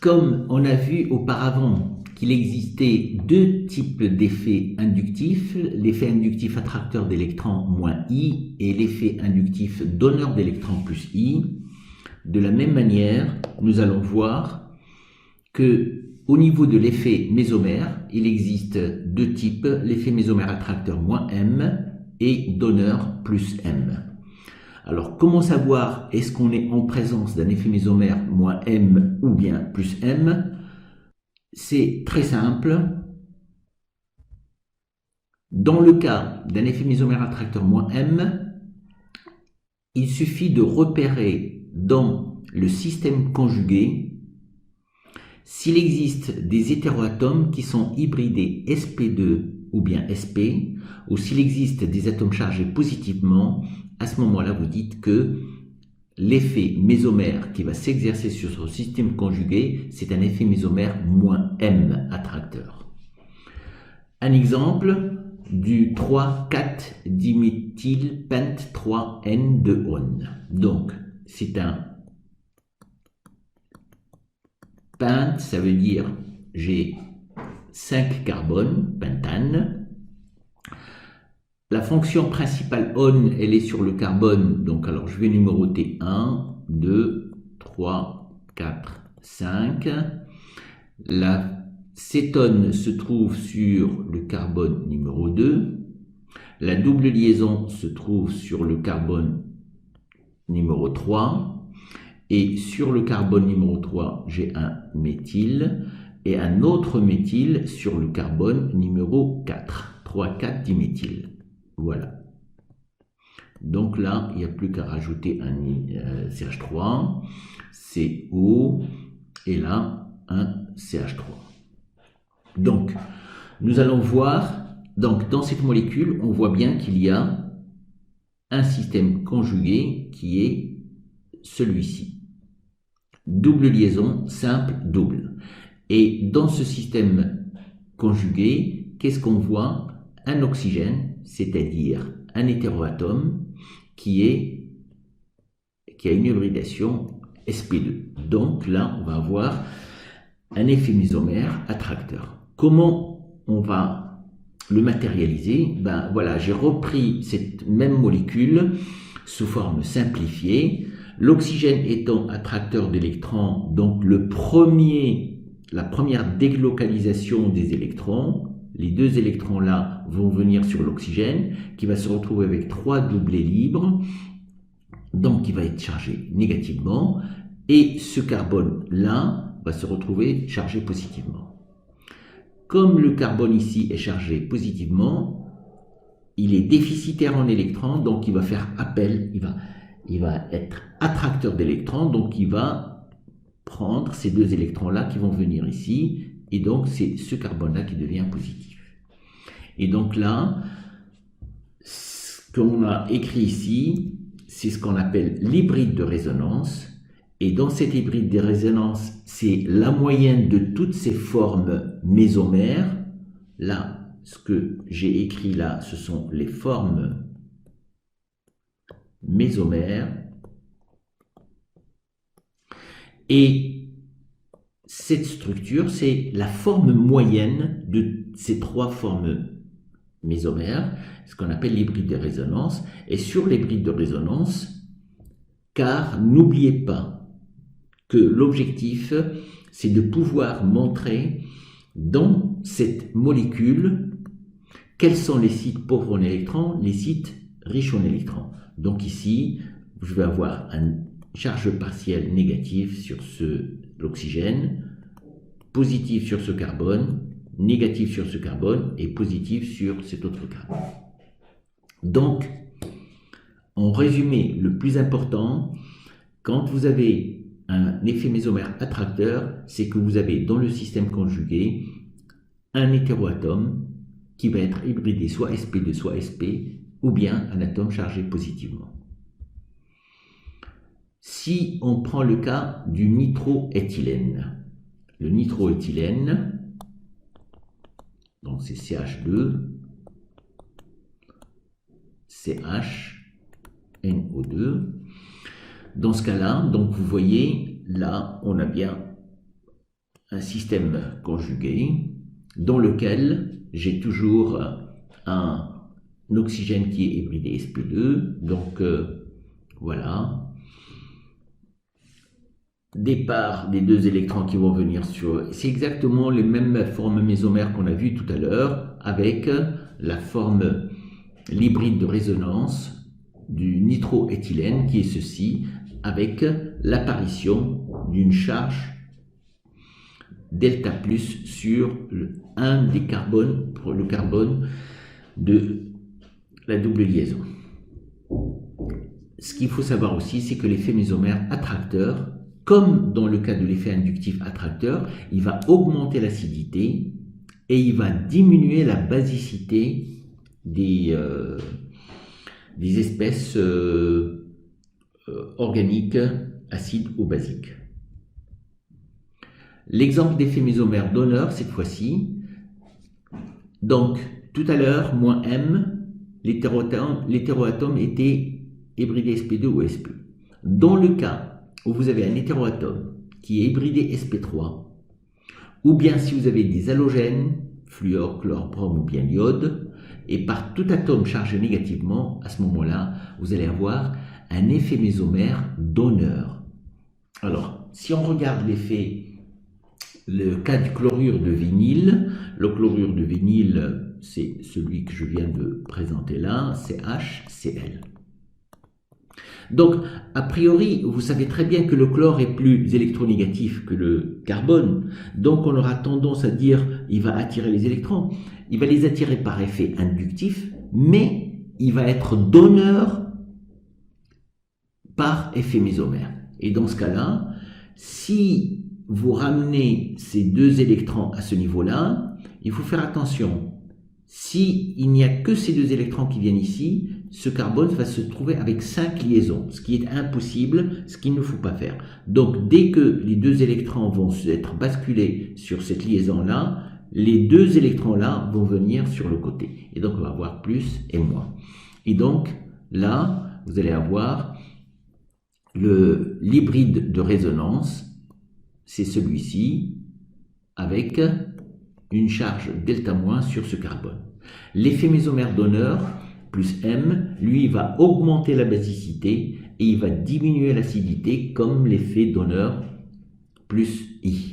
Comme on a vu auparavant qu'il existait deux types d'effets inductifs, l'effet inductif attracteur d'électrons moins I et l'effet inductif donneur d'électrons plus I, de la même manière, nous allons voir que au niveau de l'effet mésomère, il existe deux types, l'effet mésomère attracteur moins M et donneur plus M. Alors, comment savoir est-ce qu'on est en présence d'un effet mésomère moins M ou bien plus M? C'est très simple. Dans le cas d'un effet mésomère attracteur moins M, il suffit de repérer dans le système conjugué s'il existe des hétéroatomes qui sont hybridés sp2 ou bien sp, ou s'il existe des atomes chargés positivement. À ce moment-là, vous dites que l'effet mésomère qui va s'exercer sur ce système conjugué, c'est un effet mésomère moins M attracteur. Un exemple du 3,4-diméthylpent3N2-one. Donc, c'est un pent, ça veut dire j'ai 5 carbones, pentane. La fonction principale on, elle est sur le carbone, donc alors je vais numéroter 1, 2, 3, 4, 5. La cétone se trouve sur le carbone numéro 2. La double liaison se trouve sur le carbone numéro 3. Et sur le carbone numéro 3, j'ai un méthyle et un autre méthyle sur le carbone numéro 4, 3,4-diméthyl. Voilà. Donc là, il n'y a plus qu'à rajouter un CH3, CO, et là, un CH3. Donc, nous allons voir, donc dans cette molécule, on voit bien qu'il y a un système conjugué qui est celui-ci. Double liaison, simple, double. Et dans ce système conjugué, qu'est-ce qu'on voit? Un oxygène, c'est-à-dire un hétéroatome qui a une hybridation sp2. Donc là, on va avoir un effet mésomère attracteur. Comment on va le matérialiser? Ben voilà, j'ai repris cette même molécule sous forme simplifiée. L'oxygène étant attracteur d'électrons, donc la première délocalisation des électrons, les deux électrons là vont venir sur l'oxygène qui va se retrouver avec 3 doublés libres, donc qui va être chargé négativement, et ce carbone là va se retrouver chargé positivement. Comme le carbone ici est chargé positivement, il est déficitaire en électrons, donc il va faire appel, il va être attracteur d'électrons, donc il va prendre ces deux électrons-là qui vont venir ici, et donc c'est ce carbone-là qui devient positif. Et donc là, ce qu'on a écrit ici, c'est ce qu'on appelle l'hybride de résonance, et dans cette hybride de résonance, c'est la moyenne de toutes ces formes mésomères. Là, ce que j'ai écrit là, ce sont les formes mésomère, et cette structure, c'est la forme moyenne de ces trois formes mésomères, ce qu'on appelle l'hybride de résonance. Et sur l'hybride de résonance, car n'oubliez pas que l'objectif, c'est de pouvoir montrer dans cette molécule quels sont les sites pauvres en électrons, les sites riches en électrons. Donc ici, je vais avoir une charge partielle négative sur l'oxygène, positive sur ce carbone, négative sur ce carbone et positive sur cet autre carbone. Donc, en résumé, le plus important, quand vous avez un effet mésomère attracteur, c'est que vous avez dans le système conjugué un hétéroatome qui va être hybridé soit sp2 soit sp, ou bien un atome chargé positivement. Si on prend le cas du nitroéthylène, le nitroéthylène, donc c'est CH2, CH, NO2. Dans ce cas-là, donc vous voyez, là, on a bien un système conjugué dans lequel j'ai toujours un oxygène qui est hybridé sp2, donc voilà, départ des deux électrons qui vont venir sur... C'est exactement les mêmes formes mésomères qu'on a vues tout à l'heure, avec la forme, l'hybride de résonance du nitroéthylène, qui est ceci, avec l'apparition d'une charge delta plus sur un des carbones, pour le carbone de la double liaison. Ce qu'il faut savoir aussi, c'est que l'effet mésomère attracteur, comme dans le cas de l'effet inductif attracteur, il va augmenter l'acidité et il va diminuer la basicité des espèces organiques acides ou basiques. L'exemple d'effet mésomère donneur, cette fois-ci, donc tout à l'heure, moins M, l'hétéroatome était hybridé sp2 ou sp. Dans le cas où vous avez un hétéroatome qui est hybridé sp3, ou bien si vous avez des halogènes, fluor, chlore, brom ou bien l'iode, et par tout atome chargé négativement, à ce moment-là, vous allez avoir un effet mésomère donneur. Alors, si on regarde l'effet, le cas du chlorure de vinyle, le chlorure de vinyle, c'est celui que je viens de présenter là, CHCl. Donc, a priori, vous savez très bien que le chlore est plus électronégatif que le carbone, donc on aura tendance à dire il va attirer les électrons. Il va les attirer par effet inductif, mais il va être donneur par effet mésomère. Et dans ce cas-là, si vous ramenez ces deux électrons à ce niveau-là, il faut faire attention. S'il n'y a que ces deux électrons qui viennent ici, ce carbone va se trouver avec 5 liaisons, ce qui est impossible, ce qu'il ne faut pas faire. Donc, dès que les deux électrons vont être basculés sur cette liaison-là, les deux électrons-là vont venir sur le côté. Et donc, on va avoir plus et moins. Et donc, là, vous allez avoir l'hybride de résonance, c'est celui-ci, avec une charge delta- sur ce carbone. L'effet mésomère donneur, plus M, lui, va augmenter la basicité et il va diminuer l'acidité comme l'effet donneur plus I.